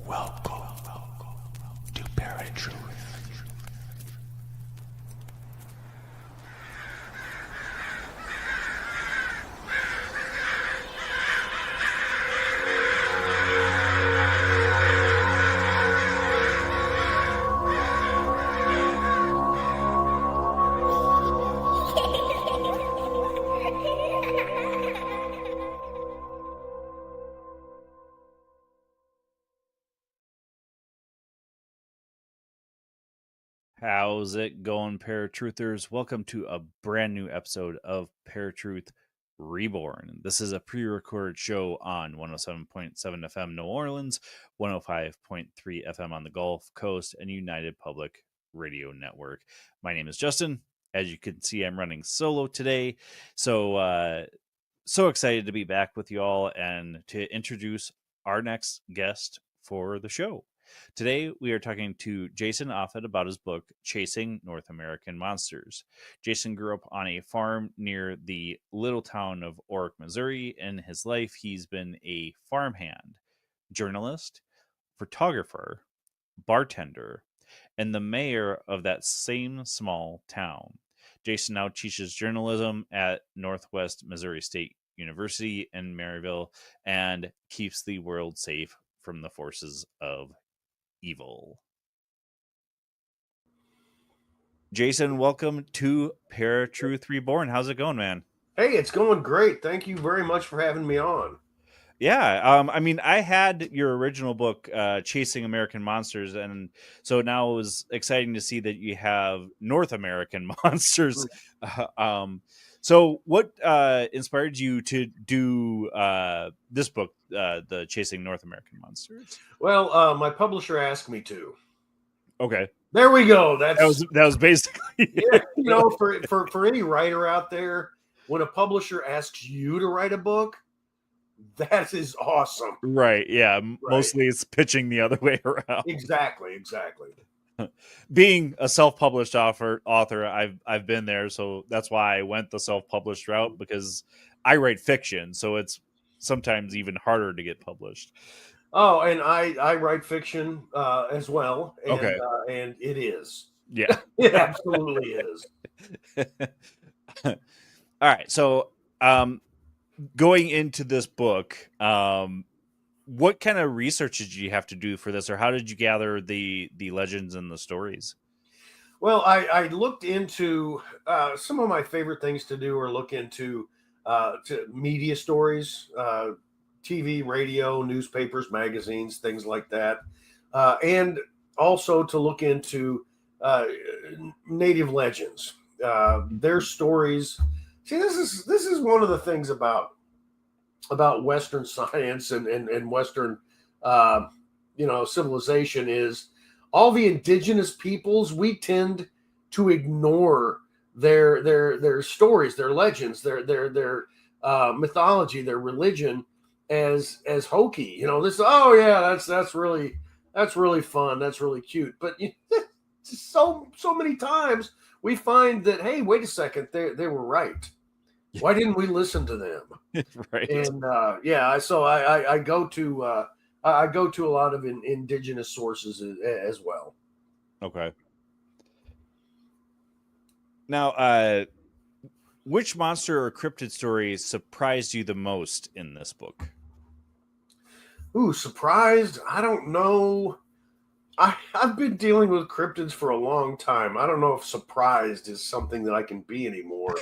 Welcome to ParaTruth. How's it going, ParaTruthers? Welcome to a brand new episode of ParaTruth Reborn. This is a pre-recorded show on 107.7 FM New Orleans, 105.3 FM on the Gulf Coast, and United Public Radio Network. My name is Justin. As you can see, I'm running solo today. So excited to be back with you all and to introduce our next guest for the show. Today, we are talking to Jason Offutt about his book, Chasing North American Monsters. Jason grew up on a farm near the little town of Orrick, Missouri. In his life, he's been a farmhand, journalist, photographer, bartender, and the mayor of that same small town. Jason now teaches journalism at Northwest Missouri State University in Maryville and keeps the world safe from the forces of evil. Jason, welcome to ParaTruth Reborn. How's it going, man? Hey, it's going great. Thank you very much for having me on. Yeah, I had your original book, Chasing American Monsters, and so now it was exciting to see that you have North American Monsters. So what inspired you to do this book, the Chasing North American Monsters? Well, my publisher asked me to. Okay. There we go. That was basically yeah, for any writer out there, when a publisher asks you to write a book, that is awesome. Right. Yeah. Mostly it's pitching the other way around. Exactly. Being a self-published author, I've been there, so that's why I went the self-published route, because I write fiction, so it's sometimes even harder to get published. Oh, and I write fiction as well. And, okay. And it is. Yeah. It absolutely is. All right. So going into this book, what kind of research did you have to do for this, or how did you gather the legends and the stories? Well, I looked into some of my favorite things to do are look into to media stories, TV, radio, newspapers, magazines, things like that, and also to look into native legends, their stories. See, this is one of the things about Western science and Western civilization is all the indigenous peoples. We tend to ignore their stories, their legends, their mythology, their religion as hokey. That's really fun, that's really cute. But so many times we find that, hey, wait a second, they were right. Why didn't we listen to them? Right. And so I go to a lot of indigenous sources as well. Okay. Now, which monster or cryptid story surprised you the most in this book? Ooh, surprised? I don't know. I've been dealing with cryptids for a long time. I don't know if surprised is something that I can be anymore.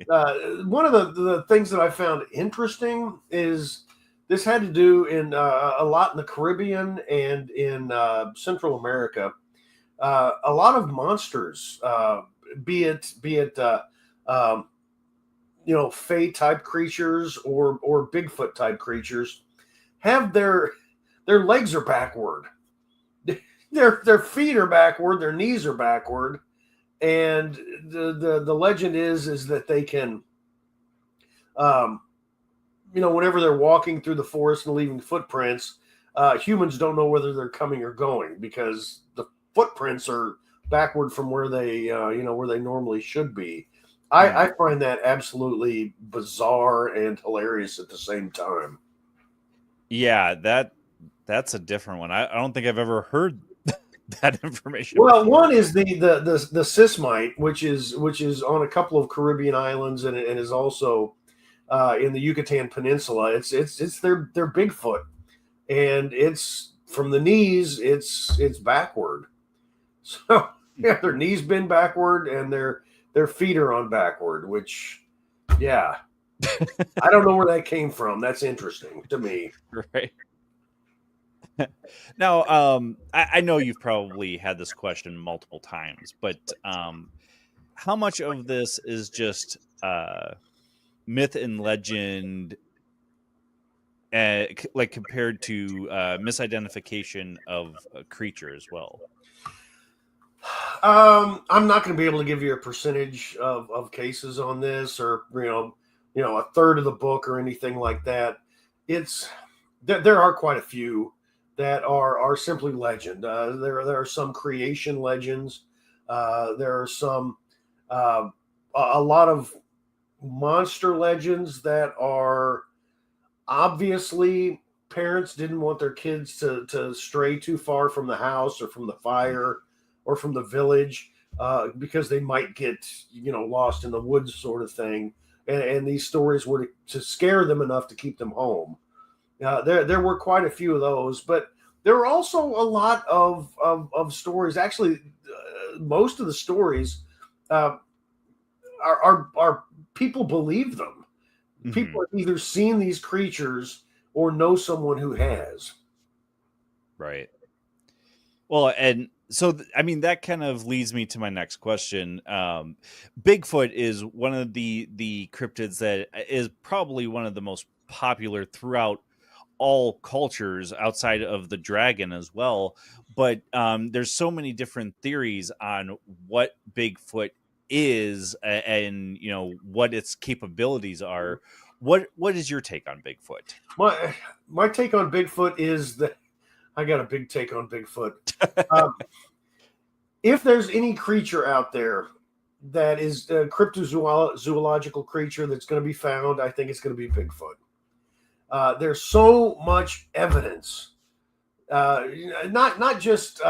One of the things that I found interesting is this had to do in a lot in the Caribbean and in Central America. A lot of monsters, be it Fae type creatures or Bigfoot type creatures, have their legs are backward, their feet are backward, their knees are backward. And the legend is that they can, whenever they're walking through the forest and leaving footprints, humans don't know whether they're coming or going because the footprints are backward from where they normally should be. I find that absolutely bizarre and hilarious at the same time. Yeah, That's a different one. I don't think I've ever heard that information. Well, before. one is the Sismite, which is on a couple of Caribbean islands and is also in the Yucatan Peninsula. It's their Bigfoot, and it's from the knees. It's backward. So yeah, their knees bend backward and their feet are on backward. Which, yeah, I don't know where that came from. That's interesting to me. Right. Now, I know you've probably had this question multiple times, but how much of this is just myth and legend, like compared to misidentification of a creature as well? I'm not going to be able to give you a percentage of cases on this, or a third of the book or anything like that. It's there are quite a few that are simply legend. There are some creation legends. There are some a lot of monster legends that are obviously parents didn't want their kids to stray too far from the house or from the fire or from the village because they might get lost in the woods, sort of thing. And these stories were to scare them enough to keep them home. There were quite a few of those, but there were also a lot of stories. Actually, most of the stories are people believe them. Mm-hmm. People have either seen these creatures or know someone who has. Right. Well, and so, I mean, that kind of leads me to my next question. Bigfoot is one of the cryptids that is probably one of the most popular throughout all cultures outside of the dragon as well. But there's so many different theories on what Bigfoot is and what its capabilities are. What is your take on Bigfoot? My take on Bigfoot is that I got a big take on Bigfoot. If there's any creature out there that is a cryptozoological creature that's going to be found, I think it's going to be Bigfoot. There's so much evidence, not just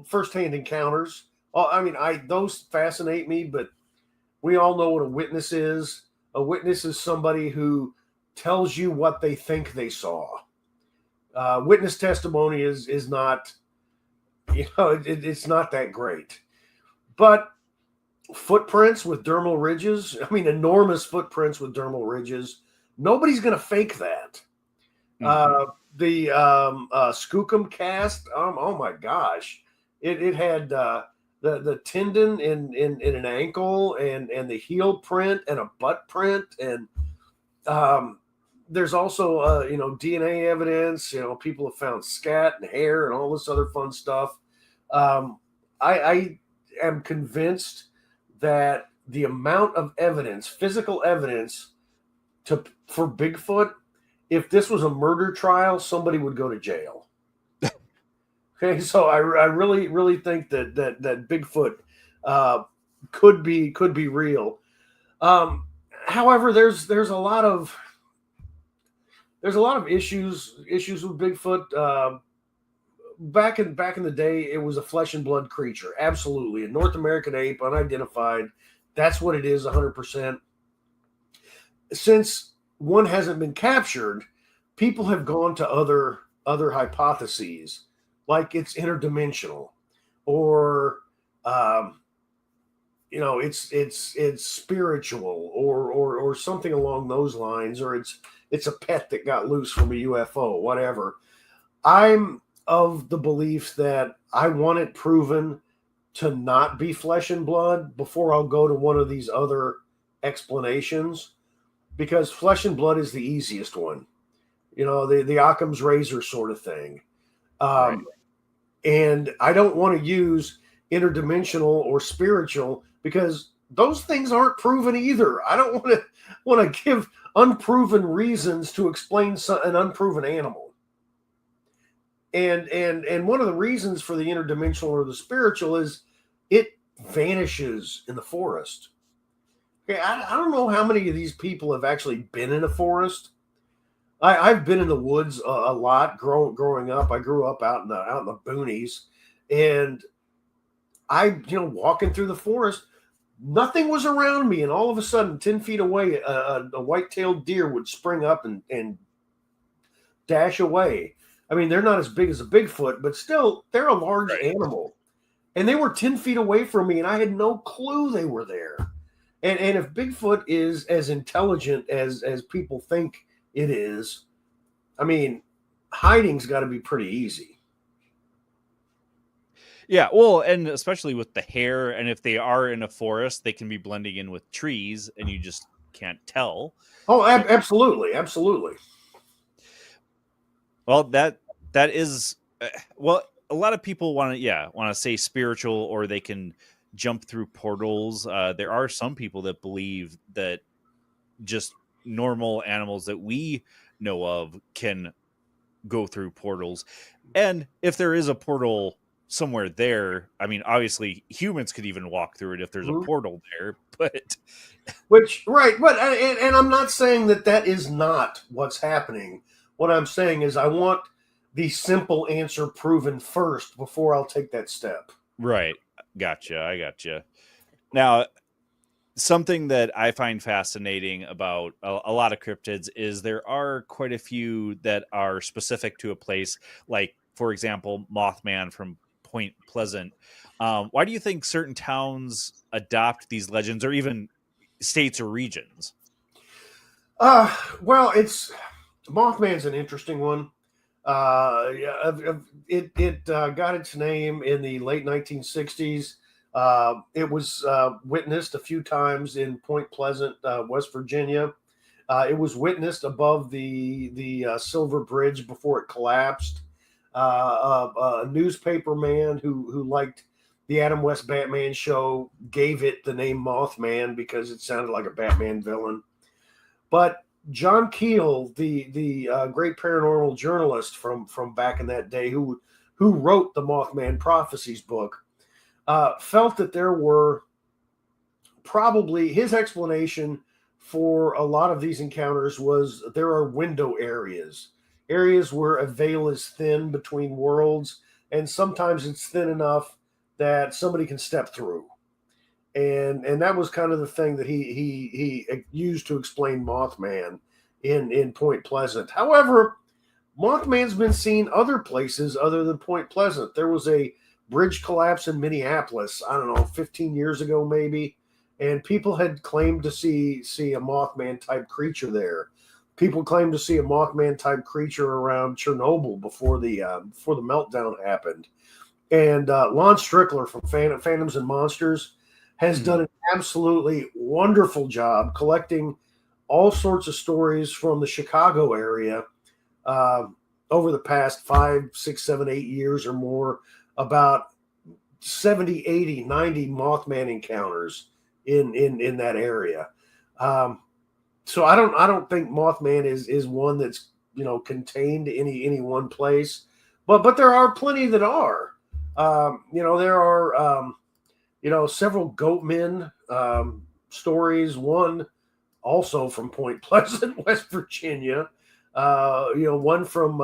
firsthand encounters. I mean, those fascinate me, but we all know what a witness is. A witness is somebody who tells you what they think they saw. Witness testimony is not, it's not that great. But footprints with dermal ridges, I mean, enormous footprints with dermal ridges, nobody's going to fake that. Mm-hmm. The Skookum cast, oh my gosh, it had the tendon in an ankle and the heel print and a butt print, and there's also DNA evidence. People have found scat and hair and all this other fun stuff. I am convinced that the amount of evidence, physical evidence, for Bigfoot, if this was a murder trial, somebody would go to jail. Okay, so I really think that Bigfoot could be real. However, there's a lot of issues with Bigfoot. Back in the day, it was a flesh and blood creature, absolutely, a North American ape, unidentified. That's what it is, 100%. Since one hasn't been captured, people have gone to other hypotheses, like it's interdimensional, or it's spiritual, or something along those lines, or it's a pet that got loose from a UFO, whatever. I'm of the belief that I want it proven to not be flesh and blood before I'll go to one of these other explanations, because flesh and blood is the easiest one. The Occam's razor sort of thing. Right. And I don't want to use interdimensional or spiritual, because those things aren't proven either. I don't want to give unproven reasons to explain an unproven animal. And one of the reasons for the interdimensional or the spiritual is it vanishes in the forest. Okay, I don't know how many of these people have actually been in a forest. I've been in the woods a lot growing up. I grew up out in the boonies, and walking through the forest, nothing was around me, and all of a sudden, 10 feet away, a white-tailed deer would spring up and dash away. I mean, they're not as big as a Bigfoot, but still, they're a large animal. And they were 10 feet away from me, and I had no clue they were there. And if Bigfoot is as intelligent as people think it is, I mean, hiding's got to be pretty easy. Yeah, well, and especially with the hair, and if they are in a forest, they can be blending in with trees, and you just can't tell. Oh, absolutely, absolutely. Well, that is well, a lot of people want to say spiritual, or they can jump through portals. There are some people that believe that just normal animals that we know of can go through portals, and if there is a portal somewhere there, I mean, obviously humans could even walk through it if there's a portal there, but and I'm not saying that is not what's happening. What I'm saying is I want the simple answer proven first before I'll take that step. Right. Gotcha. I gotcha. Now, something that I find fascinating about a lot of cryptids is there are quite a few that are specific to a place, like, for example, Mothman from Point Pleasant. Why do you think certain towns adopt these legends, or even states or regions? Well, Mothman's an interesting one. It got its name in the late 1960s. It was witnessed a few times in Point Pleasant, West Virginia. It was witnessed above the Silver Bridge before it collapsed. A newspaper man who liked the Adam West Batman show gave it the name Mothman because it sounded like a Batman villain. But John Keel, the great paranormal journalist from back in that day, who wrote the Mothman Prophecies book, felt that there were probably, his explanation for a lot of these encounters was there are window areas where a veil is thin between worlds, and sometimes it's thin enough that somebody can step through. And that was kind of the thing that he used to explain Mothman in Point Pleasant. However, Mothman's been seen other places other than Point Pleasant. There was a bridge collapse in Minneapolis, I don't know, 15 years ago maybe, and people had claimed to see a Mothman type creature there. People claimed to see a Mothman type creature around Chernobyl before the meltdown happened. And Lon Strickler from Phantoms and Monsters has done an absolutely wonderful job collecting all sorts of stories from the Chicago area over the past 5, 6, 7, 8 years or more, about 70, 80, 90 Mothman encounters in that area. So I don't think Mothman is one that's contained to any one place, but there are plenty that are. There are several Goatmen stories. One also from Point Pleasant, West Virginia. One from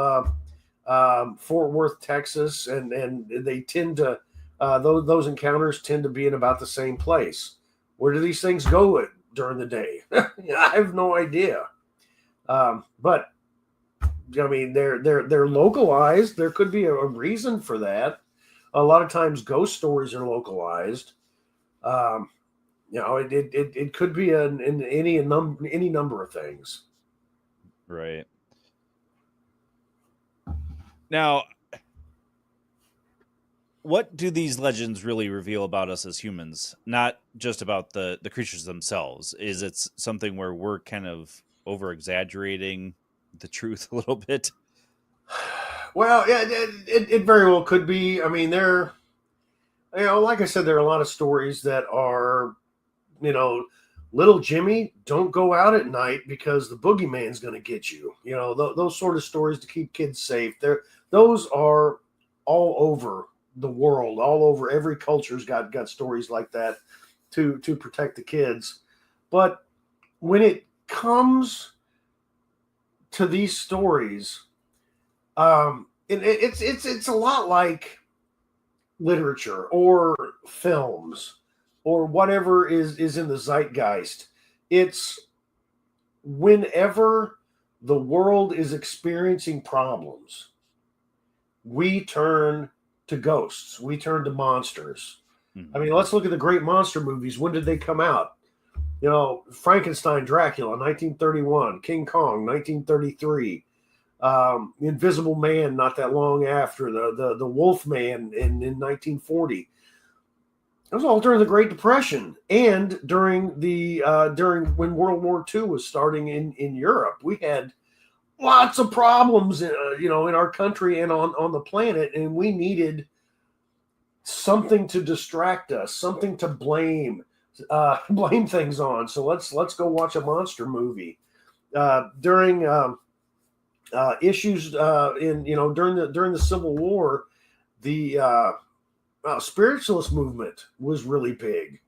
Fort Worth, Texas, and they tend to those encounters tend to be in about the same place. Where do these things go during the day? I have no idea. But I mean, they're localized. There could be a reason for that. A lot of times, ghost stories are localized. It could be in any number of things. Right. Now, what do these legends really reveal about us as humans? Not just about the creatures themselves. Is it something where we're kind of over exaggerating the truth a little bit? Well, yeah, it very well could be. I mean, like I said, there are a lot of stories that are, little Jimmy, don't go out at night because the boogeyman's going to get you. Those sort of stories to keep kids safe. Those are all over the world, all over. Every culture's got stories like that to protect the kids. But when it comes to these stories, it's a lot like literature or films or whatever is in the zeitgeist. It's whenever the world is experiencing problems, we turn to ghosts, we turn to monsters. Mhm. I mean, let's look at the great monster movies. When did they come out? You know, Frankenstein, Dracula, 1931, King Kong, 1933, Invisible Man, not that long after, the Wolf Man in 1940. It was all during the Great Depression and during when World War II was starting in Europe. We had lots of problems, in our country and on the planet, and we needed something to distract us, something to blame things on. So let's go watch a monster movie. During issues during the Civil War, the spiritualist movement was really big.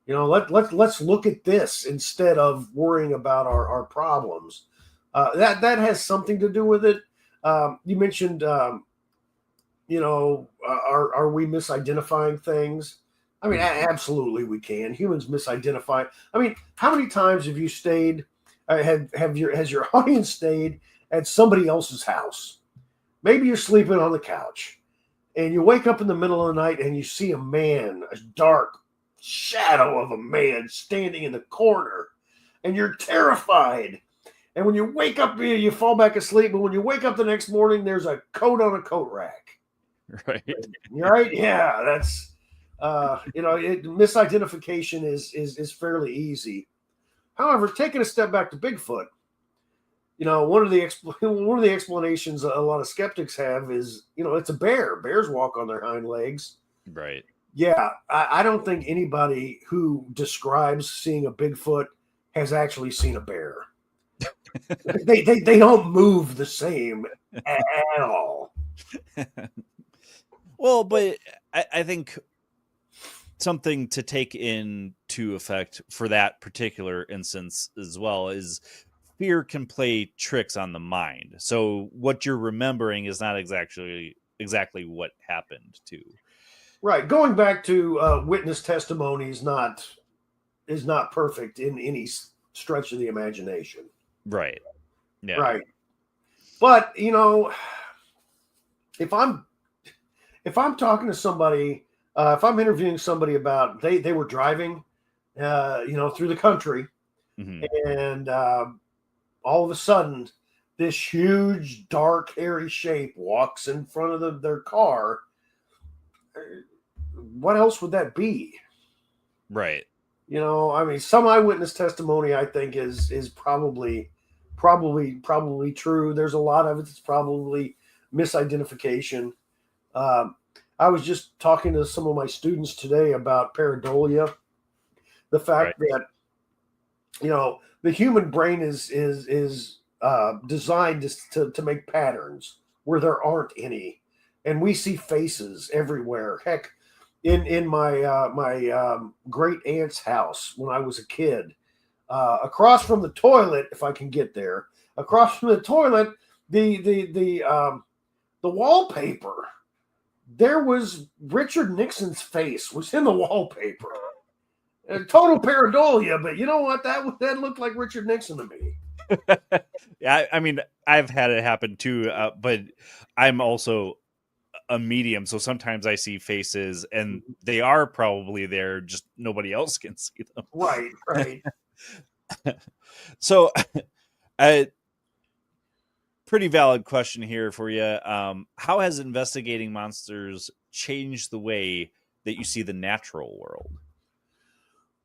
Let's look at this instead of worrying about our problems. That has something to do with it. You mentioned, are we misidentifying things? I mean, absolutely we can. Humans misidentify. I mean, how many times have you stayed? Has your audience stayed at somebody else's house? Maybe you're sleeping on the couch, and you wake up in the middle of the night and you see a man, a dark shadow of a man standing in the corner, and you're terrified. And when you wake up, you fall back asleep. But when you wake up the next morning, there's a coat on a coat rack. Right. Right? Yeah, that's misidentification is fairly easy. However, taking a step back to Bigfoot, one of the explanations a lot of skeptics have is, it's a bear. Bears walk on their hind legs. Right. Yeah, I don't think anybody who describes seeing a Bigfoot has actually seen a bear. they don't move the same at all. Well, but I think something to take into effect for that particular instance as well is fear can play tricks on the mind. So what you're remembering is not exactly what happened to. Right. Going back to witness testimony is not perfect in any stretch of the imagination. Right. Yeah. Right. But if I'm talking to somebody, if I'm interviewing somebody about they were driving, through the country, Mm-hmm. and all of a sudden, this huge, dark, hairy shape walks in front of their car. What else would that be? Right. I mean, some eyewitness testimony I think is probably true. There's a lot of it that's probably misidentification. I was just talking to some of my students today about pareidolia, the fact that the human brain is designed to make patterns where there aren't any, and we see faces everywhere. Heck, in my great aunt's house when I was a kid, across from the toilet, if I can get there, across from the toilet, the wallpaper, there was Richard Nixon's face was in the wallpaper. Total pareidolia, but you know what? That looked like Richard Nixon to me. Yeah, I mean, I've had it happen too, but I'm also a medium, so sometimes I see faces, and they are probably there, just nobody else can see them. Right. So, pretty valid question here for you. How has investigating monsters changed the way that you see the natural world?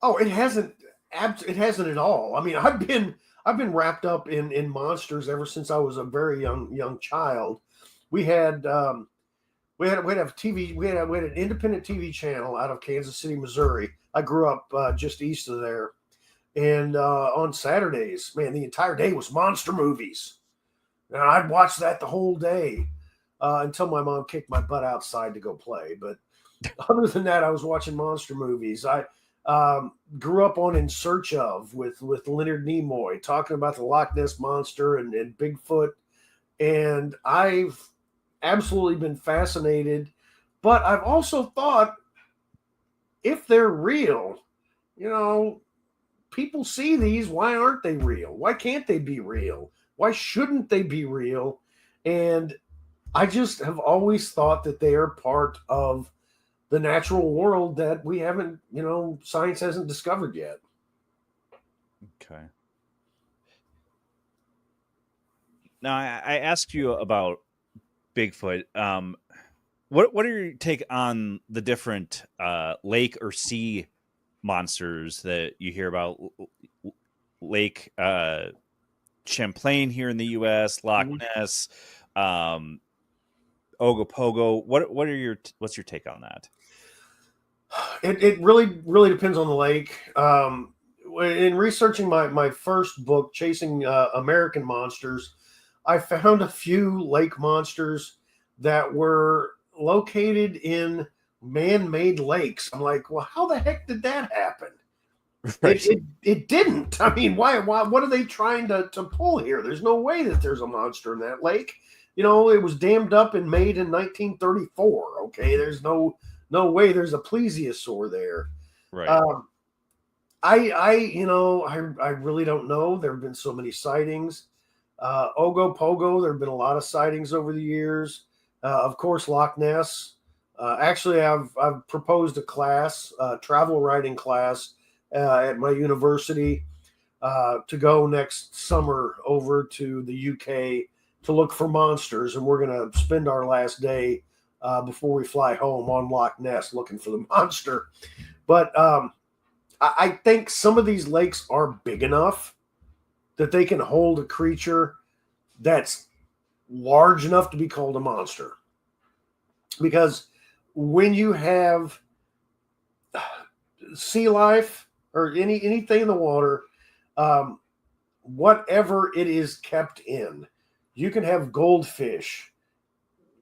Oh, it hasn't. It hasn't at all. I mean, I've been wrapped up in monsters ever since I was a very young child. We had a TV. We had an independent TV channel out of Kansas City, Missouri. I grew up just east of there, and on Saturdays, man, the entire day was monster movies. And I'd watch that the whole day until my mom kicked my butt outside to go play. But other than that, I was watching monster movies. grew up on In Search Of with Leonard Nimoy, talking about the Loch Ness Monster and Bigfoot. And I've absolutely been fascinated. But I've also thought, if they're real, people see these. Why aren't they real? Why can't they be real? Why shouldn't they be real? And I just have always thought that they are part of the natural world that we haven't, science hasn't discovered yet. Okay. Now, I asked you about Bigfoot. What are your take on the different lake or sea monsters that you hear about? Lake Champlain here in the U.S., Loch Ness, Ogopogo. What's your take on that? It really depends on the lake. In researching my first book, Chasing American Monsters, I found a few lake monsters that were located in man-made lakes. I'm like, well, how the heck did that happen? Right. It didn't. I mean, why? What are they trying to pull here? There's no way that there's a monster in that lake. It was dammed up and made in 1934. Okay, there's no way there's a plesiosaur there. Right. I really don't know. There have been so many sightings. Ogopogo, there have been a lot of sightings over the years. Of course, Loch Ness. Actually, I've proposed a class, travel writing class, at my university to go next summer over to the UK to look for monsters, and we're going to spend our last day before we fly home on Loch Ness looking for the monster. But I think some of these lakes are big enough that they can hold a creature that's large enough to be called a monster. Because when you have sea life or anything in the water, whatever it is kept in, you can have goldfish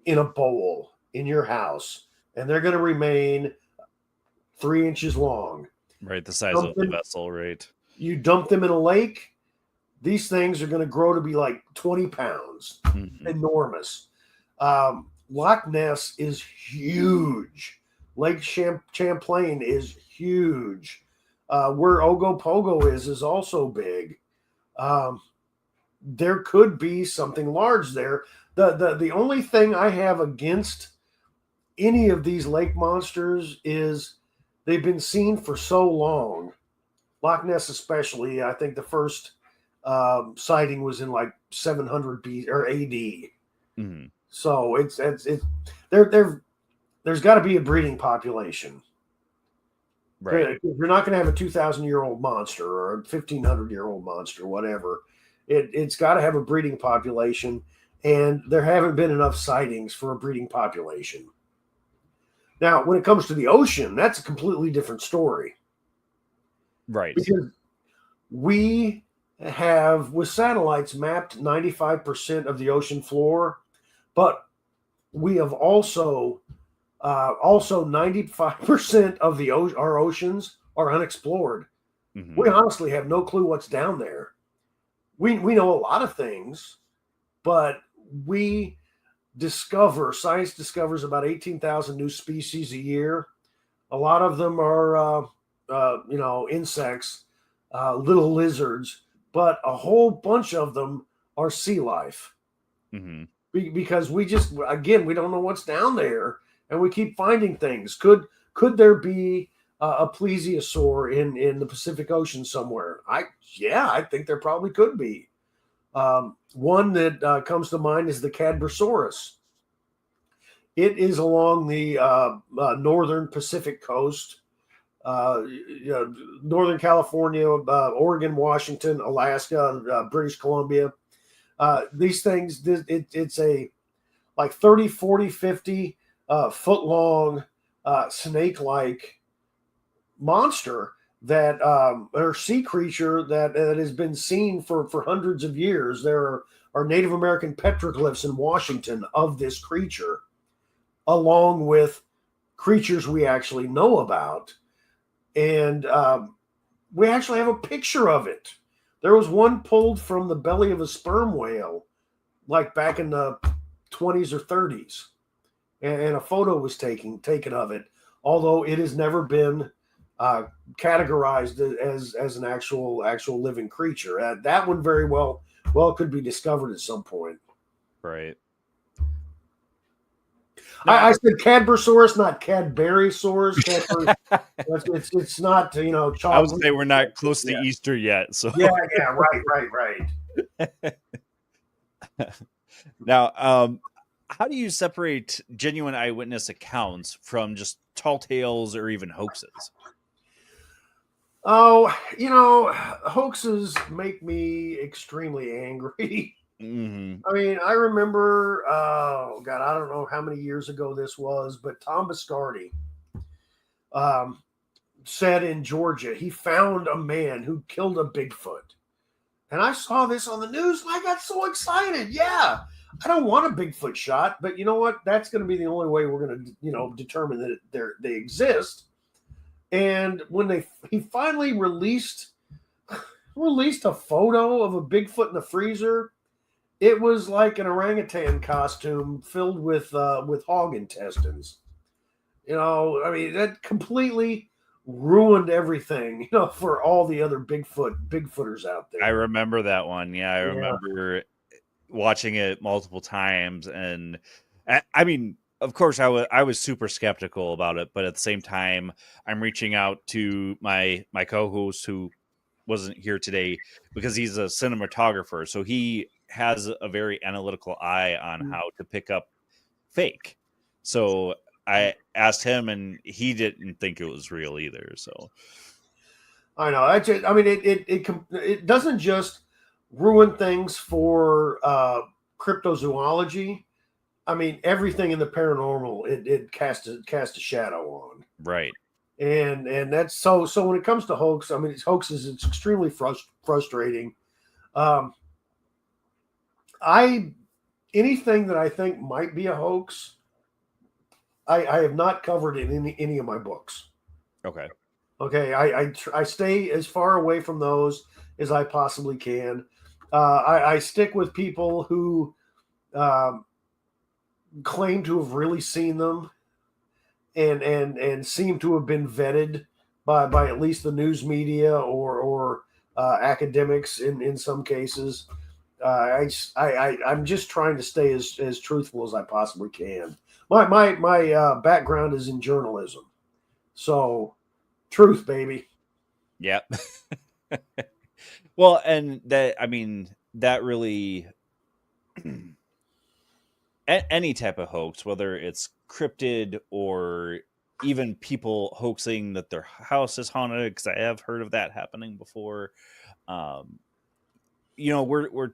in a bowl in your house, and they're going to remain 3 inches long. Right, the size of the vessel, right? You dump them in a lake, these things are going to grow to be like 20 pounds. Mm-hmm. Enormous. Loch Ness is huge. Lake Champlain is huge. Where Ogopogo is also big. There could be something large there. The only thing I have against any of these lake monsters is they've been seen for so long. Loch Ness especially. I think the first sighting was in like 700 B or AD. Mm-hmm. So it's there's got to be a breeding population. Right. You're not going to have a 2,000-year-old monster or a 1,500-year-old monster, whatever. It's got to have a breeding population, and there haven't been enough sightings for a breeding population. Now, when it comes to the ocean, that's a completely different story. Right. Because we have, with satellites, mapped 95% of the ocean floor, but we have also 95% of our oceans are unexplored. Mm-hmm. We honestly have no clue what's down there. We know a lot of things, but science discovers about 18,000 new species a year. A lot of them are, insects, little lizards, but a whole bunch of them are sea life. Mm-hmm. Because we don't know what's down there, and we keep finding things. Could there be a plesiosaur in the Pacific Ocean somewhere? I think there probably could be. One that comes to mind is the Cadbrosaurus. It is along the northern Pacific coast, Northern California, Oregon, Washington, Alaska, British Columbia. These things, it's a like 30, 40, 50 foot long snake-like monster that or sea creature that has been seen for hundreds of years. There are Native American petroglyphs in Washington of this creature, along with creatures we actually know about. and we actually have a picture of it. There was one pulled from the belly of a sperm whale, like back in the 20s or 30s, and a photo was taken of it. Although it has never been categorized as an actual living creature. That one very well could be discovered at some point. Right. No, I said Cadbrosaurus, not Cadburysaurus. It's not chocolate. I would say we're not close to Easter yet. So yeah, right. Now, how do you separate genuine eyewitness accounts from just tall tales or even hoaxes? Oh, hoaxes make me extremely angry. Mm-hmm. I mean, I remember, oh God, I don't know how many years ago this was, but Tom Biscardi said in Georgia he found a man who killed a Bigfoot. And I saw this on the news and I got so excited. Yeah, I don't want a Bigfoot shot, but you know what? That's going to be the only way we're going to, determine that they exist. And when he finally released a photo of a Bigfoot in the freezer, it was like an orangutan costume filled with hog intestines. I mean, that completely ruined everything, for all the other Bigfooters out there. I remember that one. Yeah, I remember watching it multiple times, and I mean, of course, I was super skeptical about it, but at the same time, I'm reaching out to my co-host who wasn't here today because he's a cinematographer, so he has a very analytical eye on how to pick up fake. So I asked him, and he didn't think it was real either. So I know. I mean, it doesn't just ruin things for cryptozoology. I mean, everything in the paranormal it casts a shadow on. Right. And that's so when it comes to hoax, I mean, hoaxes, it's extremely frustrating. Anything that I think might be a hoax, I have not covered in any of my books. Okay. I stay as far away from those as I possibly can. I stick with people who claim to have really seen them and seem to have been vetted by at least the news media or academics in some cases. I'm just trying to stay as truthful as I possibly can. My background is in journalism, so truth, baby. Yep. Well, and that really any type of hoax, whether it's cryptid or even people hoaxing that their house is haunted, because I have heard of that happening before. We're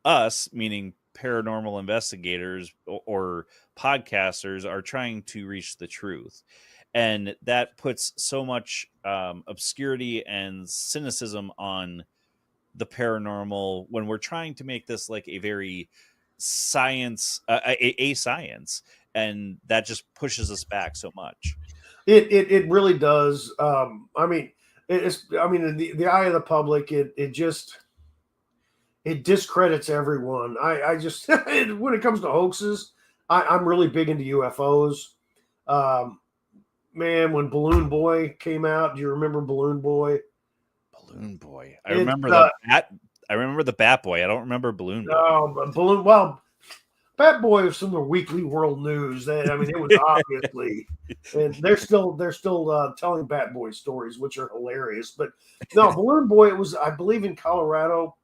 us, meaning paranormal investigators or podcasters, are trying to reach the truth, and that puts so much obscurity and cynicism on the paranormal when we're trying to make this like a very science, a science, and that just pushes us back so much. It really does. I mean, the eye of the public, it discredits everyone. I just when it comes to hoaxes, I'm really big into UFOs. Man, when Balloon Boy came out, do you remember Balloon Boy? Balloon Boy. I remember the Bat. I remember the Bat Boy. I don't remember Balloon Boy. No, but Well, Bat Boy was from the Weekly World News. I mean, it was obviously, and they're still telling Bat Boy stories, which are hilarious. But no, Balloon Boy. It was, I believe, in Colorado.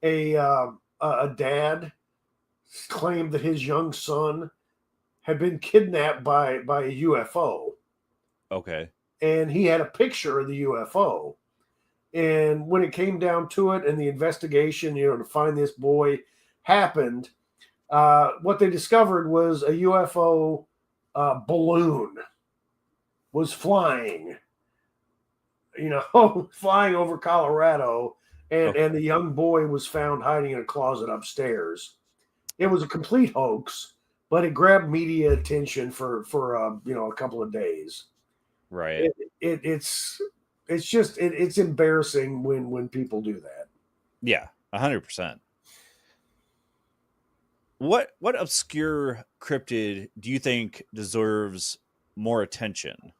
A dad claimed that his young son had been kidnapped by a UFO. Okay. And he had a picture of the UFO. And when it came down to it and the investigation, to find this boy happened, what they discovered was a UFO balloon was flying, flying over Colorado. And the young boy was found hiding in a closet upstairs. It was a complete hoax, but it grabbed media attention for a couple of days. Right. It's it's just it's embarrassing when people do that. Yeah, 100%. What obscure cryptid do you think deserves more attention?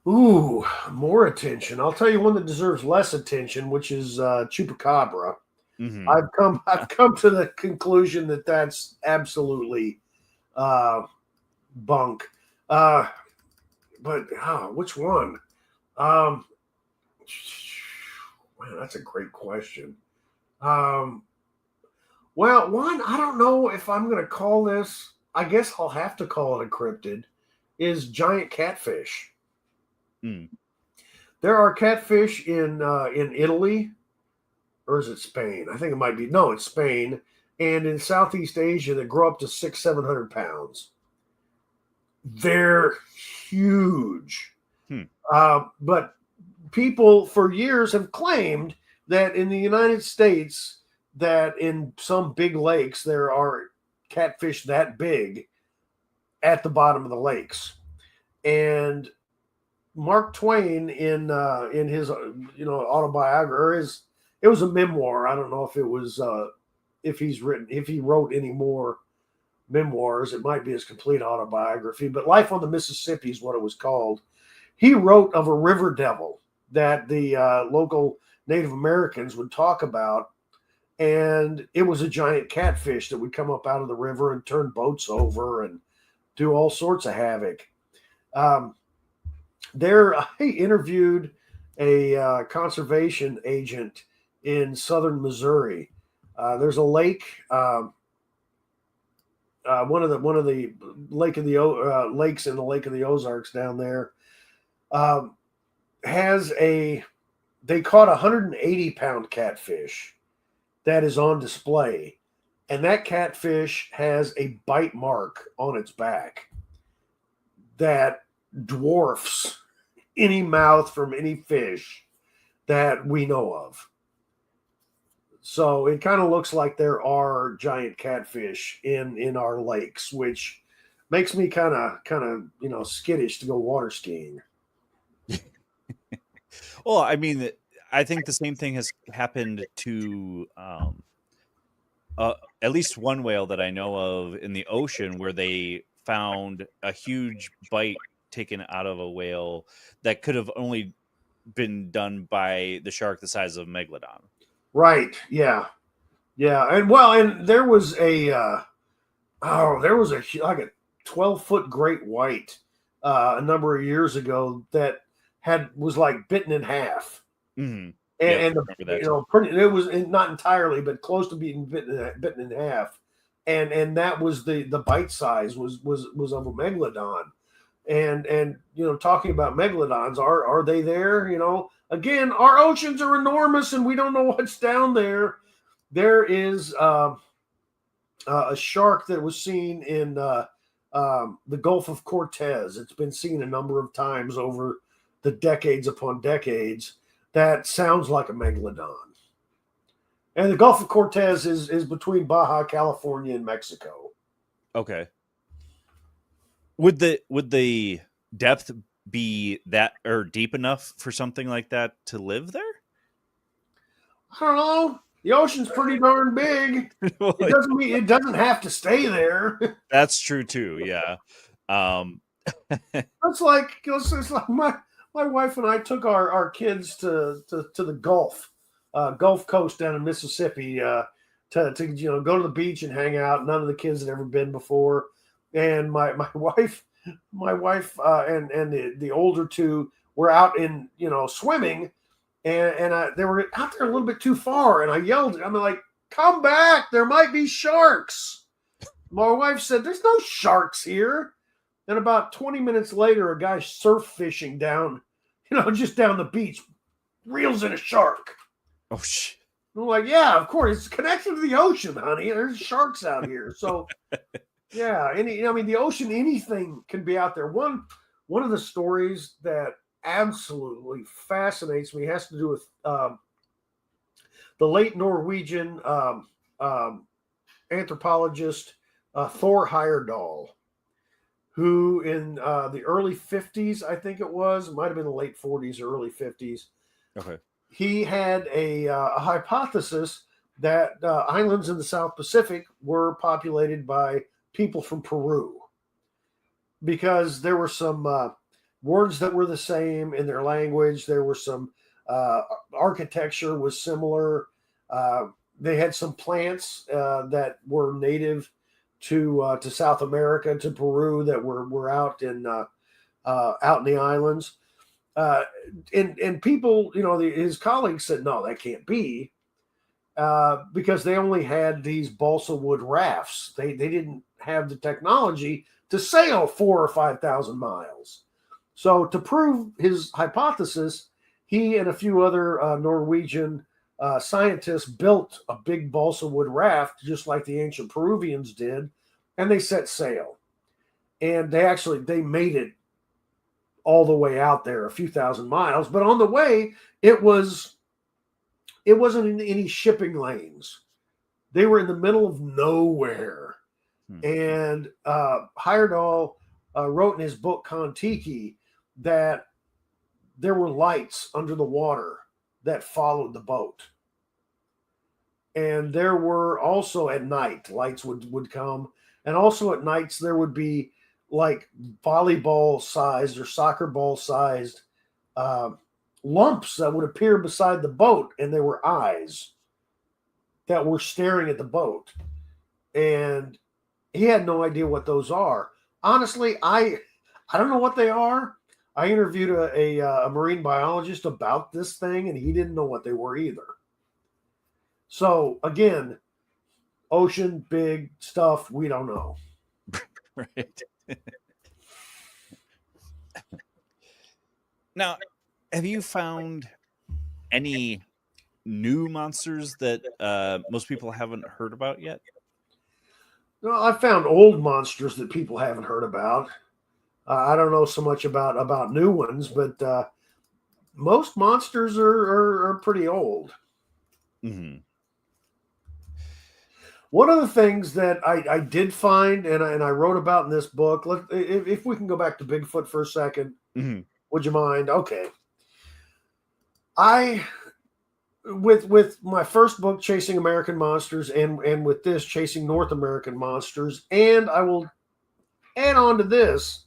Ooh, more attention. I'll tell you one that deserves less attention, which is chupacabra. Mm-hmm. I've come to the conclusion that that's absolutely bunk. But which one? Man, that's a great question. Well, one, I don't know if I'm going to call this. I guess I'll have to call it a cryptid. Is giant catfish. Mm. There are catfish in Italy, or is it Spain? I think it might be. No, it's Spain, and in Southeast Asia that grow up to 600-700 pounds. They're huge. But people for years have claimed that in the United States, that in some big lakes there are catfish that big at the bottom of the lakes. And Mark Twain in his autobiography, it was a memoir. I don't know if it was if he wrote any more memoirs. It might be his complete autobiography, but Life on the Mississippi is what it was called. He wrote of a river devil that the local Native Americans would talk about, and it was a giant catfish that would come up out of the river and turn boats over and do all sorts of havoc. I interviewed a conservation agent in southern Missouri. There's a lake, one of the lakes in the Lake of the Ozarks down there, they caught 180-pound catfish that is on display, and that catfish has a bite mark on its back that dwarfs any mouth from any fish that we know of. So it kind of looks like there are giant catfish in our lakes, which makes me kind of skittish to go water skiing. Well, I mean, I think the same thing has happened to at least one whale that I know of in the ocean, where they found a huge bite taken out of a whale that could have only been done by the shark the size of a megalodon. Right. Yeah. Yeah. And there was a like a 12-foot great white a number of years ago that was like bitten in half. Mm-hmm. And it was not entirely, but close to being bitten in half. And that was the bite size was of a megalodon. And talking about megalodons, are they there? Again, our oceans are enormous and we don't know what's down there. There is a shark that was seen in the Gulf of Cortez. It's been seen a number of times over the decades upon decades. That sounds like a megalodon. And the Gulf of Cortez is between Baja California and Mexico. Okay. Would the depth be that or deep enough for something like that to live there? I don't know. The ocean's pretty darn big. It doesn't mean it doesn't have to stay there. That's true too. Yeah. It's like my wife and I took our kids to the Gulf Coast down in Mississippi to go to the beach and hang out. None of the kids had ever been before, and my wife and the older two were out in swimming, and they were out there a little bit too far, and I yelled. I'm like, "Come back! There might be sharks." My wife said, "There's no sharks here." And about 20 minutes later, a guy surf fishing down, just down the beach, reels in a shark. Oh, shit. I'm like, yeah, of course. It's connected to the ocean, honey. There's sharks out here. So, yeah. The ocean, anything can be out there. One of the stories that absolutely fascinates me has to do with the late Norwegian anthropologist Thor Heyerdahl, who in the early 50s, I think it might have been the late 40s or early 50s. Okay. He had a hypothesis that islands in the South Pacific were populated by people from Peru, because there were some words that were the same in their language. There were some architecture was similar. They had some plants that were native to South America, to Peru, that were out in the islands. And people, his colleagues said, no, that can't be, because they only had these balsa wood rafts. They didn't have the technology to sail 4,000 or 5,000 miles. So to prove his hypothesis, he and a few other Norwegian scientists built a big balsa wood raft, just like the ancient Peruvians did, and they set sail. And they made it all the way out there, a few thousand miles. But on the way, it wasn't in any shipping lanes. They were in the middle of nowhere. And Heyerdahl wrote in his book Kon-Tiki that there were lights under the water that followed the boat. And there were also at night, lights would come. And also at nights, there would be like volleyball sized or soccer ball sized lumps that would appear beside the boat. And there were eyes that were staring at the boat. And he had no idea what those are. Honestly, I don't know what they are. I interviewed a marine biologist about this thing, and he didn't know what they were either. So again, ocean, big stuff, we don't know. Right. Now, have you found any new monsters that most people haven't heard about yet? No, I found old monsters that people haven't heard about. I don't know so much about new ones, but most monsters are pretty old. Mm-hmm. One of the things that I did find, and I wrote about in this book, if we can go back to Bigfoot for a second, Mm-hmm. would you mind? Okay. With my first book, Chasing American Monsters, and with this, Chasing North American Monsters, and I will add on to this,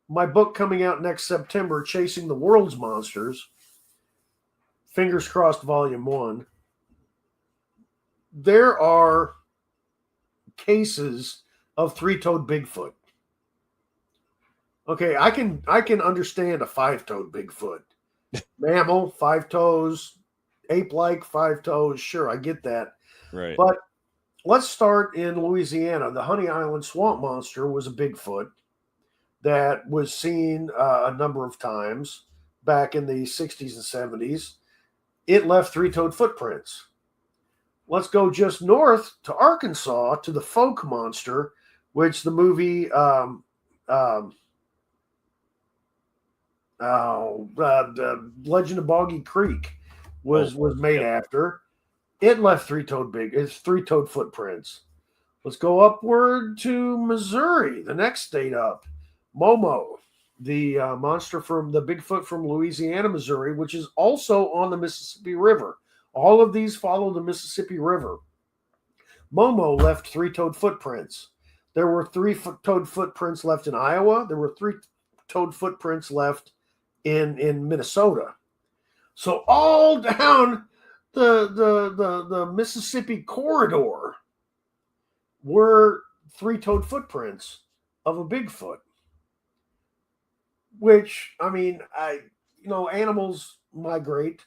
my book coming out next September, Chasing the World's Monsters, fingers crossed, Volume 1. There are cases of three-toed Bigfoot. Okay, I can understand a five-toed Bigfoot. Mammal, 5 toes, ape-like 5 toes. Sure, I get that. Right. But let's start in Louisiana. The Honey Island Swamp Monster was a Bigfoot that was seen a number of times back in the 60s and 70s. It left three-toed footprints. Let's go just north to Arkansas to the Folk Monster, which the movie the Legend of Boggy Creek was made after. It left three-toed footprints. Let's go upward to Missouri, the next state up. Momo, the monster from the Bigfoot from Louisiana, Missouri, which is also on the Mississippi River. All of these follow the Mississippi River. Momo left three-toed footprints. There were three-toed footprints left in Iowa. There were three-toed footprints left in Minnesota. So all down the Mississippi corridor were three-toed footprints of a Bigfoot. Which, I mean, animals migrate.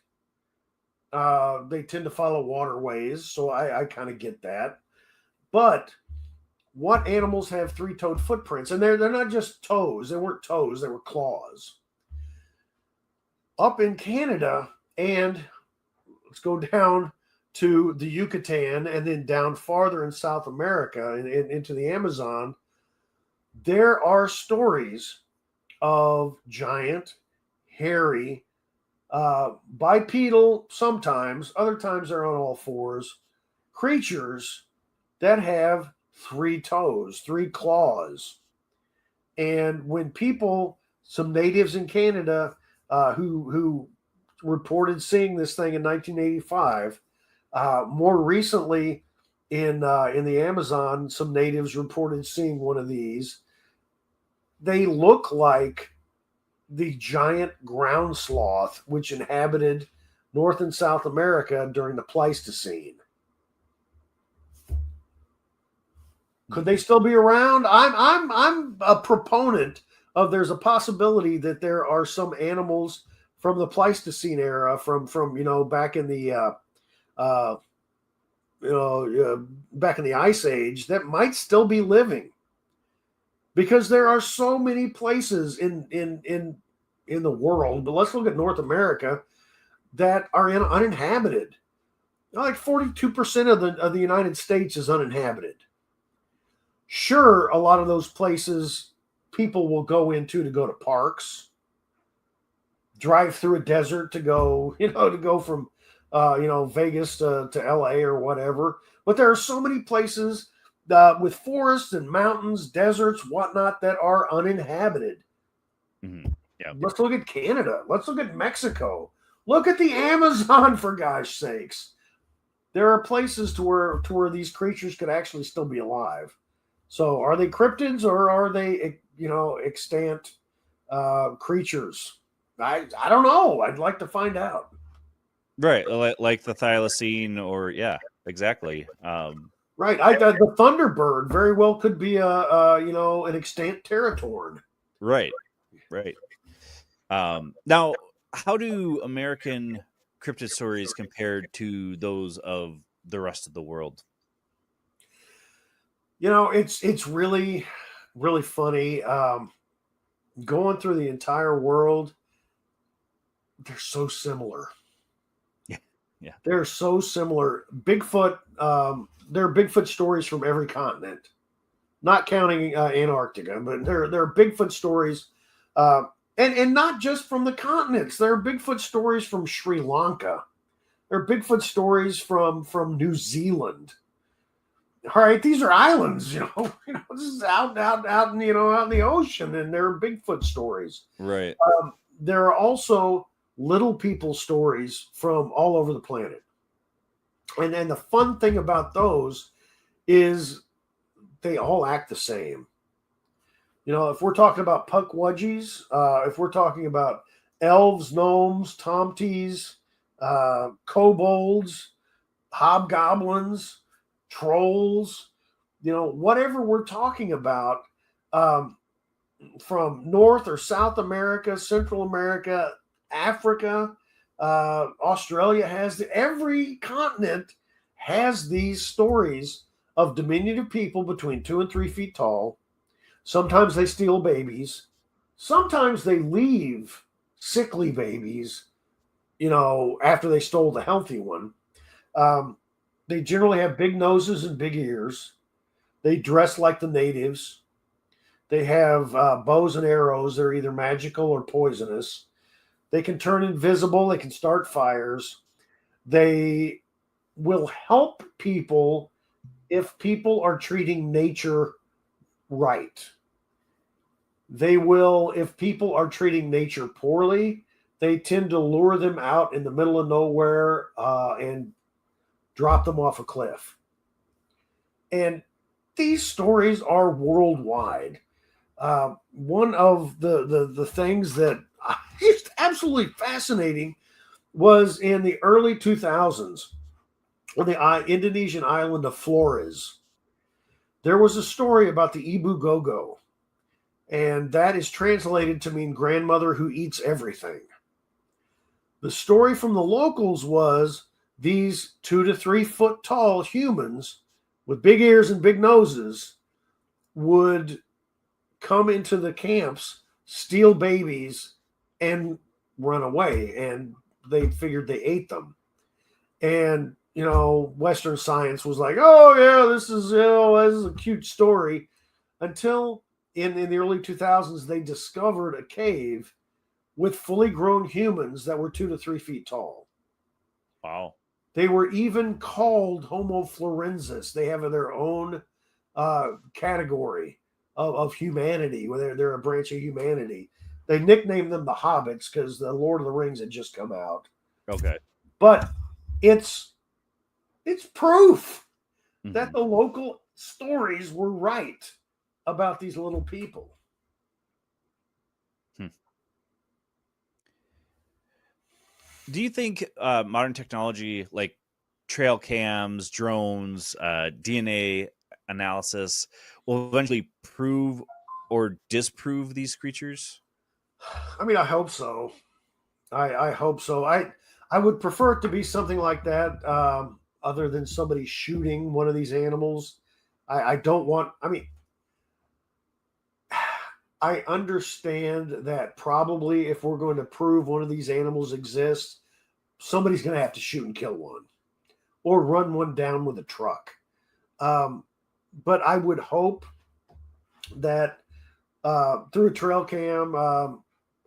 They tend to follow waterways, so I kind of get that. But what animals have three-toed footprints? And they're not just toes. They weren't toes. They were claws. Up in Canada, and let's go down to the Yucatan, and then down farther in South America and into the Amazon, there are stories of giant, hairy, bipedal sometimes, other times they're on all fours, creatures that have 3 toes, 3 claws. And when some natives in Canada who reported seeing this thing in 1985, more recently in the Amazon, some natives reported seeing one of these. They look like the giant ground sloth which inhabited North and South America during the Pleistocene. Could they still be around? I'm a proponent of there's a possibility that there are some animals from the Pleistocene era, from back in the back in the Ice Age, that might still be living, because there are so many places in the world. But let's look at North America that are uninhabited. Like 42% of the United States is uninhabited. Sure, a lot of those places people will go into to go to parks, drive through a desert to go from Vegas to LA or whatever. But there are so many places with forests and mountains, deserts, whatnot, that are uninhabited. Mm-hmm. Yeah. Let's look at Canada. Let's look at Mexico. Look at the Amazon, for gosh sakes. There are places to where these creatures could actually still be alive. So are they cryptids, or are they, extant creatures? I don't know. I'd like to find out. Right, like the thylacine, or yeah, exactly. Right. The Thunderbird very well could be an extant Teratorn. Right. Now, how do American cryptid stories compared to those of the rest of the world? It's really, really funny. Going through the entire world, they're so similar. Yeah. They're so similar. Bigfoot, there are Bigfoot stories from every continent, not counting Antarctica, but there are Bigfoot stories, and not just from the continents. There are Bigfoot stories from Sri Lanka. There are Bigfoot stories from New Zealand. All right, these are islands, this is out in the ocean, and there are Bigfoot stories. Right. There are also little people stories from all over the planet. And then the fun thing about those is they all act the same. If we're talking about puckwudgies, if we're talking about elves, gnomes, tomties, kobolds, hobgoblins, trolls, whatever we're talking about, from North or South America, Central America, Africa, Australia, every continent has these stories of diminutive people between 2 and 3 feet tall. Sometimes they steal babies. Sometimes they leave sickly babies, after they stole the healthy one. They generally have big noses and big ears. They dress like the natives. They have bows and arrows. They're either magical or poisonous. They can turn invisible. They can start fires. They will help people if people are treating nature right. They will, if people are treating nature poorly, they tend to lure them out in the middle of nowhere and drop them off a cliff. And these stories are worldwide. One of the things that is absolutely fascinating was in the early 2000s on the Indonesian island of Flores. There was a story about the Ibu Gogo, and that is translated to mean grandmother who eats everything. The story from the locals was these 2 to 3 foot tall humans with big ears and big noses would come into the camps, steal babies, and run away. And they figured they ate them. And, Western science was like, oh, yeah, this is a cute story. Until in the early 2000s, they discovered a cave with fully grown humans that were 2 to 3 feet tall. Wow. They were even called Homo florensis. They have their own category of humanity. Where they're a branch of humanity. They nicknamed them the Hobbits because the Lord of the Rings had just come out. Okay. But it's proof that Mhm. the local stories were right about these little people. Do you think modern technology like trail cams, drones, DNA analysis will eventually prove or disprove these creatures? I mean, I hope so. I hope so. I would prefer it to be something like that, other than somebody shooting one of these animals. I don't want. I mean, I understand that probably if we're going to prove one of these animals exists, somebody's going to have to shoot and kill one or run one down with a truck. Um, but I would hope that through a trail cam,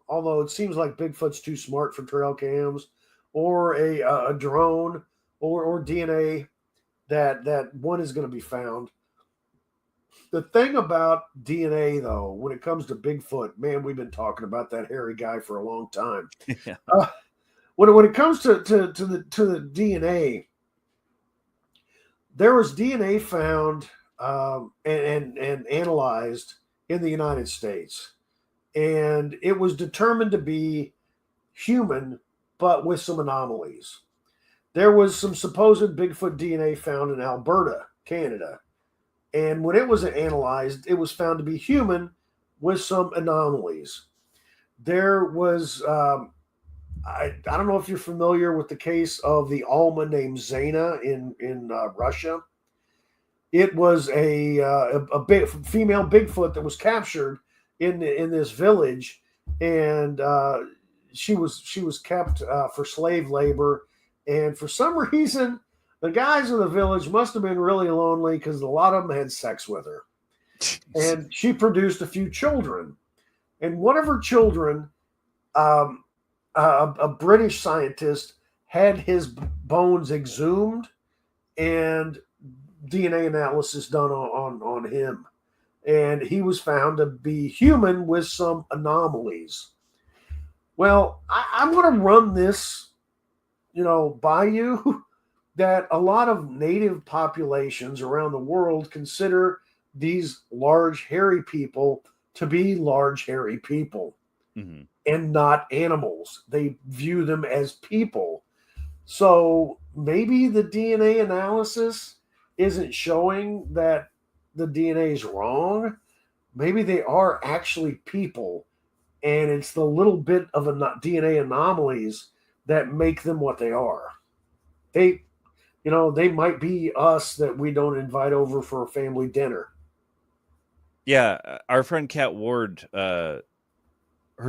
although it seems like Bigfoot's too smart for trail cams, or a drone, or DNA, that one is going to be found. The thing about DNA, though, when it comes to Bigfoot, man, we've been talking about that hairy guy for a long time. Yeah. When it comes to the DNA, there was DNA found and analyzed in the United States, and it was determined to be human, but with some anomalies. There was some supposed Bigfoot DNA found in Alberta, Canada, and when it was analyzed, it was found to be human with some anomalies. There was, I don't know if you're familiar with the case of the Alma named Zana in Russia. It was a big female Bigfoot that was captured in this village, and she was kept for slave labor, and for some reason, the guys in the village must have been really lonely because a lot of them had sex with her, and she produced a few children, and one of her children, a British scientist, had his bones exhumed and DNA analysis done on him, and he was found to be human with some anomalies. Well, I'm going to run this, by you that a lot of native populations around the world consider these large hairy people to be large hairy people Mhm. and not animals. They view them as people. So maybe the DNA analysis isn't showing that the DNA is wrong. Maybe they are actually people, and it's the little bit of DNA anomalies that make them what they are. They, they might be us that we don't invite over for a family dinner. Yeah, our friend Kat Ward, her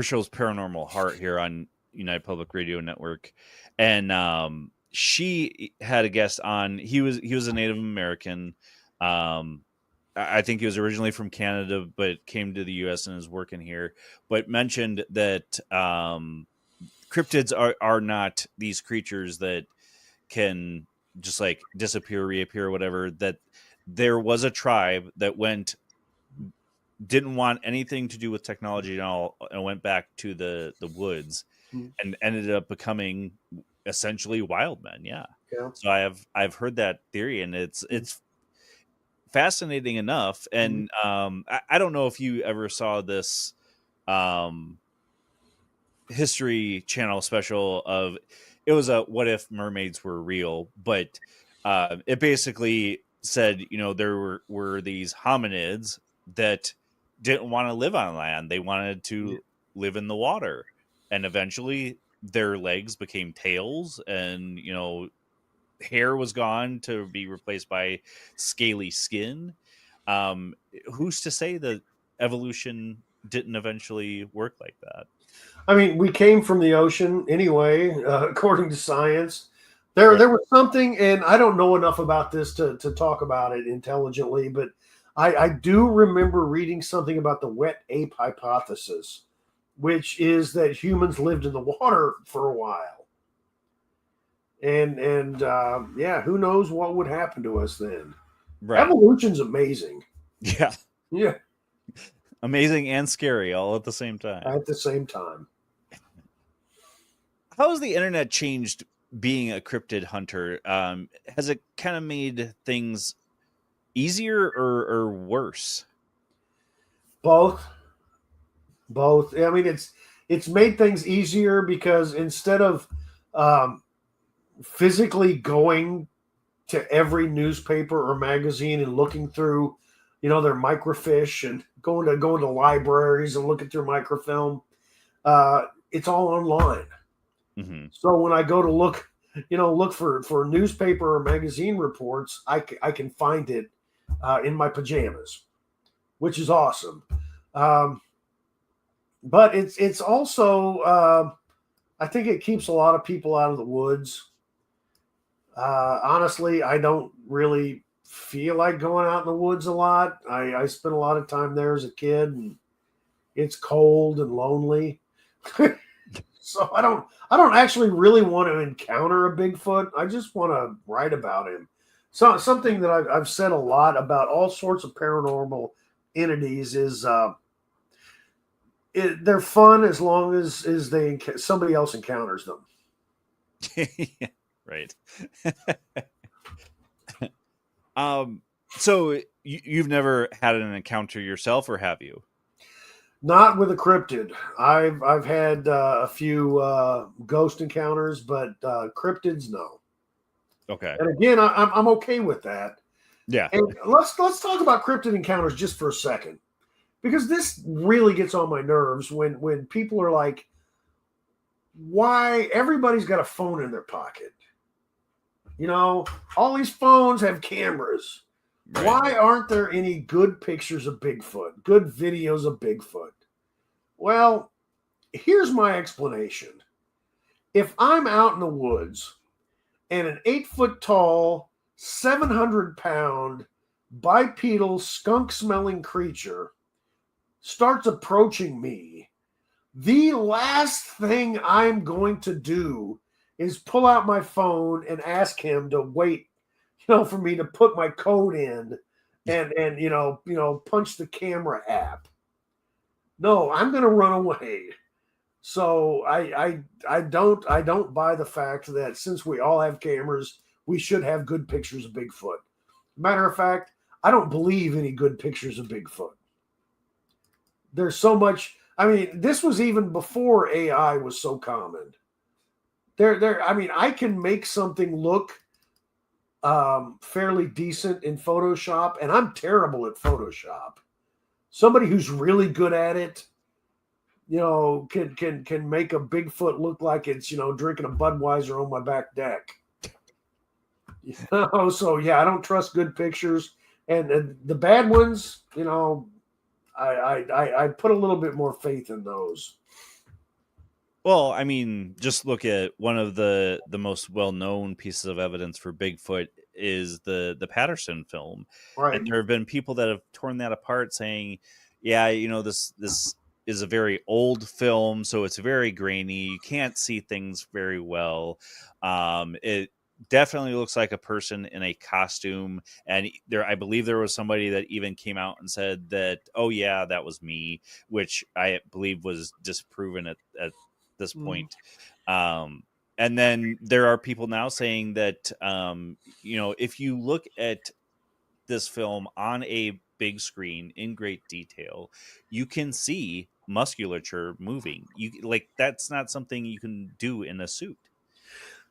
show's Paranormal Heart here on United Public Radio Network, and she had a guest on. He was a Native American. I think he was originally from Canada, but came to the U.S. and is working here. But mentioned that cryptids are not these creatures that can just like disappear, reappear, whatever. That there was a tribe that didn't want anything to do with technology at all and went back to the woods and ended up becoming essentially wild men. Yeah. So I've heard that theory, and it's fascinating enough. And I don't know if you ever saw this History Channel special of, it was a what if mermaids were real, but it basically said, there were these hominids that didn't want to live on land. They wanted to live in the water, and eventually their legs became tails, and hair was gone to be replaced by scaly skin. Who's to say that evolution didn't eventually work like that? I mean, we came from the ocean anyway, according to science. Right. There was something, and I don't know enough about this to talk about it intelligently, but I do remember reading something about the wet ape hypothesis, which is that humans lived in the water for a while. And yeah, who knows what would happen to us then? Right. Evolution's amazing. Yeah. Yeah. Amazing and scary all at the same time. at the same time. How has the internet changed being a cryptid hunter? Has it kind of made things easier or worse? Both. I mean, it's made things easier because instead of physically going to every newspaper or magazine and looking through, their microfiche and going to libraries and looking through microfilm, it's all online. Mm-hmm. So when I go to look for newspaper or magazine reports, I can find it in my pajamas, which is awesome. But it's also I think it keeps a lot of people out of the woods. Honestly, I don't really feel like going out in the woods a lot. I spent a lot of time there as a kid, and it's cold and lonely. So I don't actually really want to encounter a Bigfoot. I just want to write about him. So something that I've said a lot about all sorts of paranormal entities is they're fun as long as somebody else encounters them. Right. So you've never had an encounter yourself, or have you? Not with a cryptid. I've had a few ghost encounters, but cryptids, no. Okay. And again, I'm okay with that. Yeah. And let's talk about cryptid encounters just for a second, because this really gets on my nerves when people are like, why everybody's got a phone in their pocket? All these phones have cameras. Right. Why aren't there any good pictures of Bigfoot, good videos of Bigfoot? Well, here's my explanation. If I'm out in the woods and an 8-foot tall, 700-pound, bipedal, skunk-smelling creature starts approaching me, the last thing I'm going to do is pull out my phone and ask him to wait, for me to put my code in and punch the camera app. No, I'm going to run away. So I don't buy the fact that since we all have cameras, we should have good pictures of Bigfoot. Matter of fact, I don't believe any good pictures of Bigfoot. There's so much. I mean, this was even before AI was so common. I can make something look fairly decent in Photoshop, and I'm terrible at Photoshop. Somebody who's really good at it, can make a Bigfoot look like it's, drinking a Budweiser on my back deck. So yeah, I don't trust good pictures, and the bad ones, I put a little bit more faith in those. Well, I mean, just look at one of the most well-known pieces of evidence for Bigfoot is the Patterson film. Right. And there have been people that have torn that apart saying, yeah, this is a very old film, so it's very grainy. You can't see things very well. It definitely looks like a person in a costume. And I believe there was somebody that even came out and said that, oh yeah, that was me, which I believe was disproven at this point. And then there are people now saying that if you look at this film on a big screen in great detail, you can see musculature moving. That's not something you can do in a suit.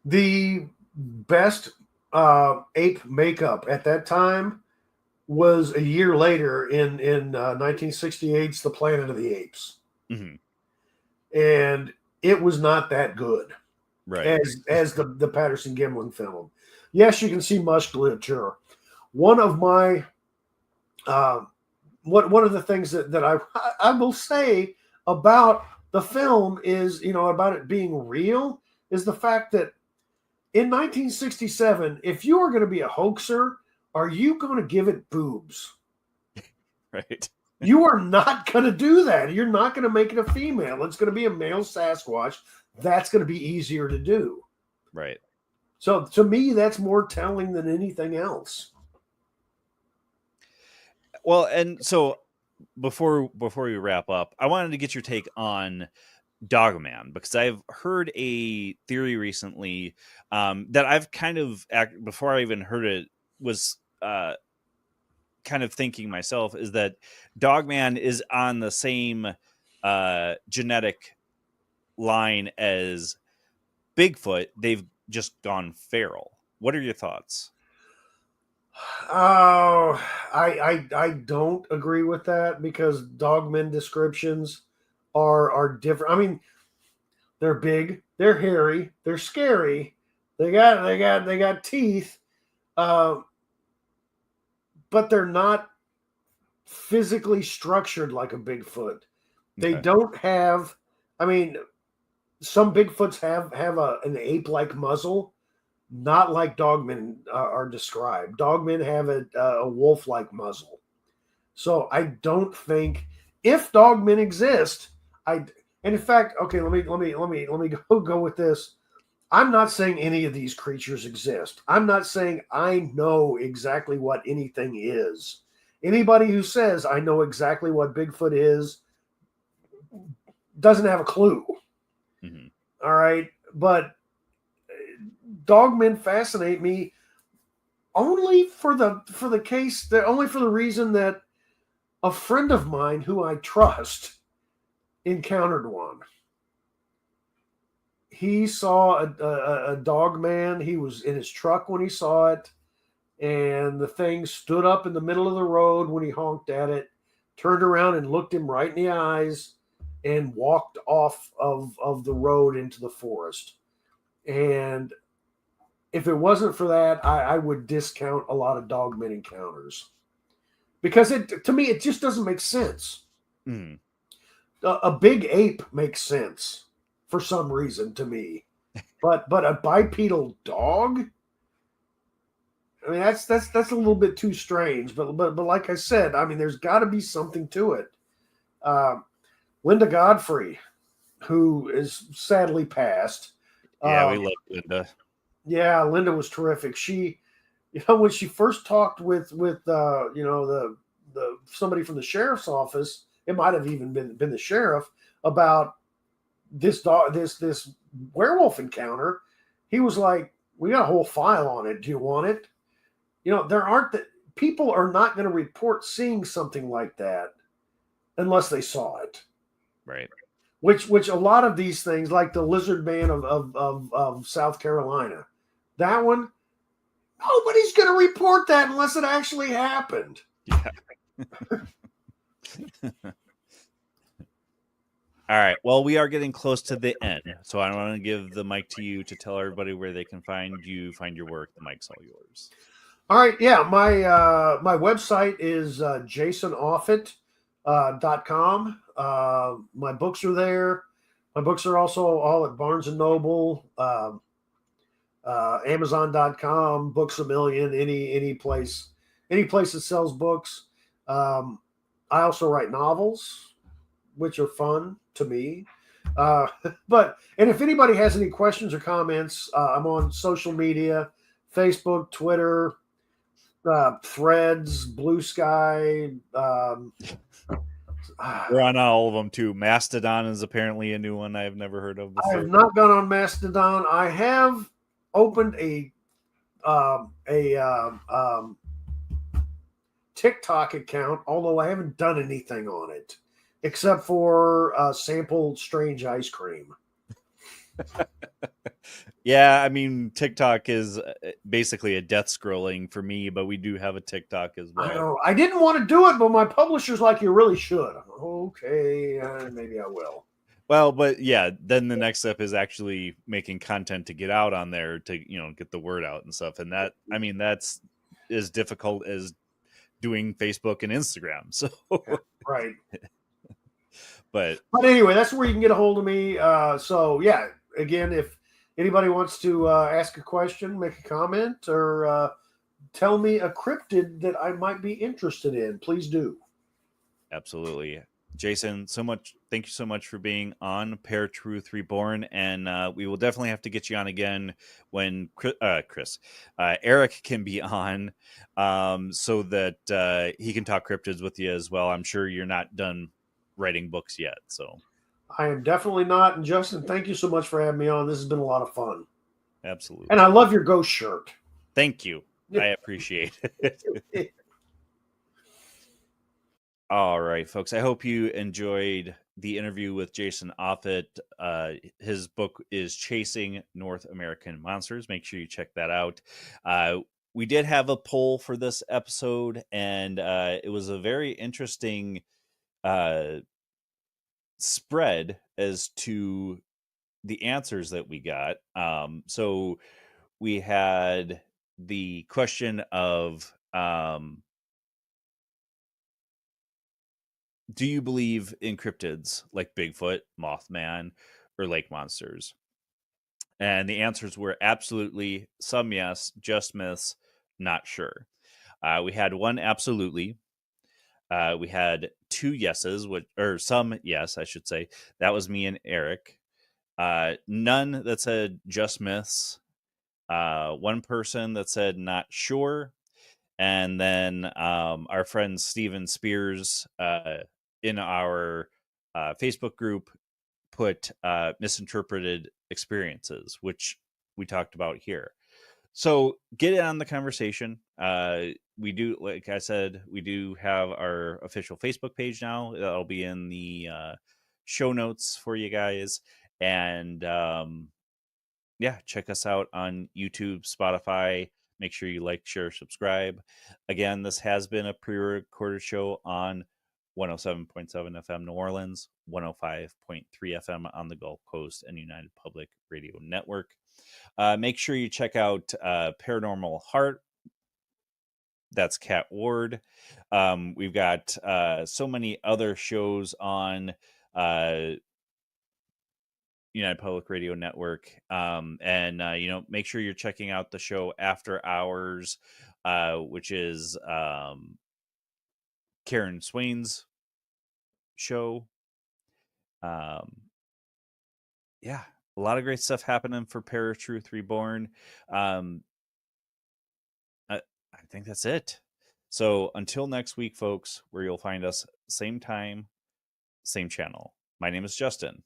The best ape makeup at that time was a year later in 1968's The Planet of the Apes. Mm-hmm. And it was not that good, right? As the Patterson Gimlin film. Yes, you can see musculature. One of my one of the things that I will say about the film is, about it being real, is the fact that in 1967, if you are going to be a hoaxer, are you going to give it boobs? Right. You are not going to do that. You're not going to make it a female. It's going to be a male Sasquatch. That's going to be easier to do. Right. So to me, that's more telling than anything else. Well, and so before we wrap up, I wanted to get your take on Dogman, because I've heard a theory recently that I've kind of, before I even heard it, was kind of thinking myself, is that Dogman is on the same genetic line as Bigfoot. They've just gone feral. What are your thoughts? Oh, I don't agree with that, because dogmen descriptions are different. I mean, they're big, they're hairy, they're scary, they got teeth, uh, but they're not physically structured like a Bigfoot. They Okay. don't have. I mean, some Bigfoots have an ape-like muzzle, not like dogmen are described. Dogmen have a wolf-like muzzle. So I don't think, if dogmen exist, and in fact, okay, let me go with this. I'm not saying any of these creatures exist. I'm not saying I know exactly what anything is. Anybody who says I know exactly what Bigfoot is doesn't have a clue. Mm-hmm. All right, but dogmen fascinate me only for the reason that a friend of mine who I trust encountered one. He saw a dog man. He was in his truck when he saw it, and the thing stood up in the middle of the road when he honked at it, turned around and looked him right in the eyes, and walked off of the road into the forest. And if it wasn't for that, I would discount a lot of dogmen encounters, because to me it just doesn't make sense. Mm. A big ape makes sense for some reason to me, but a bipedal dog, I mean, that's a little bit too strange. But like I said, I mean, there's got to be something to it. Linda Godfrey, who is sadly passed. Yeah, we love Linda. Yeah, Linda was terrific. She, when she first talked with the somebody from the sheriff's office, it might have even been the sheriff, about this dog, this werewolf encounter. He was like, "We got a whole file on it. Do you want it?" There aren't that people are not going to report seeing something like that unless they saw it. Right. Which a lot of these things, like the lizard man of South Carolina, that one, nobody's going to report that unless it actually happened. Yeah. All right. Well, we are getting close to the end, so I want to give the mic to you to tell everybody where they can find you, find your work. The mic's all yours. All right. Yeah. My website is jasonoffutt.com. My books are there. My books are also all at Barnes and Noble, Amazon.com, Books A Million, any place that sells books. I also write novels, which are fun to me. And if anybody has any questions or comments, I'm on social media: Facebook, Twitter, Threads, Blue Sky. We're on all of them too. Mastodon is apparently a new one I've never heard of before. I have not gone on Mastodon. I have opened a TikTok account, although I haven't done anything on it except for sample strange ice cream. Yeah, I mean, TikTok is basically a death scrolling for me, but we do have a TikTok as well. I know. I didn't want to do it, but my publisher's like, "You really should." Okay, maybe I will. Well, but yeah, then the next step is actually making content to get out on there to, get the word out and stuff. And that, I mean, that's as difficult as doing Facebook and Instagram. So, right. But anyway, that's where you can get a hold of me. So yeah, again, if anybody wants to ask a question, make a comment, or tell me a cryptid that I might be interested in, please do. Absolutely. Jason, thank you so much for being on ParaTruth Reborn, and we will definitely have to get you on again when Eric can be on, so that he can talk cryptids with you as well. I'm sure you're not done writing books yet, so I am definitely not. And Justin, thank you so much for having me on. This has been a lot of fun. absolutely. And I love your ghost shirt. Thank you. I appreciate it. All right, folks. I hope you enjoyed the interview with Jason Offutt. His book is Chasing North American Monsters. Make sure you check that out. We did have a poll for this episode, and it was a very interesting spread as to the answers that we got. So we had the question of do you believe in cryptids like Bigfoot, Mothman, or lake monsters? And the answers were absolutely, some yes, just myths, not sure. We had one absolutely. We had two yeses, or some yes, I should say. That was me and Eric. None that said just myths. One person that said not sure. And then our friend Steven Spears in our Facebook group put misinterpreted experiences, which we talked about here. So get in on the conversation. We do, like I said, we do have our official Facebook page now. That'll be in the show notes for you guys. And yeah, check us out on YouTube, Spotify. Make sure you like, share, subscribe. Again, this has been a pre-recorded show on 107.7 FM New Orleans, 105.3 FM on the Gulf Coast and United Public Radio Network. Make sure you check out Paranormal Heart. That's Cat Ward. We've got so many other shows on United Public Radio Network. And make sure you're checking out the show After Hours, which is Karen Swain's show. Yeah, a lot of great stuff happening for ParaTruth Reborn. I think that's it. So until next week, folks, where you'll find us same time, same channel. My name is Justin.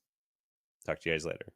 Talk to you guys later.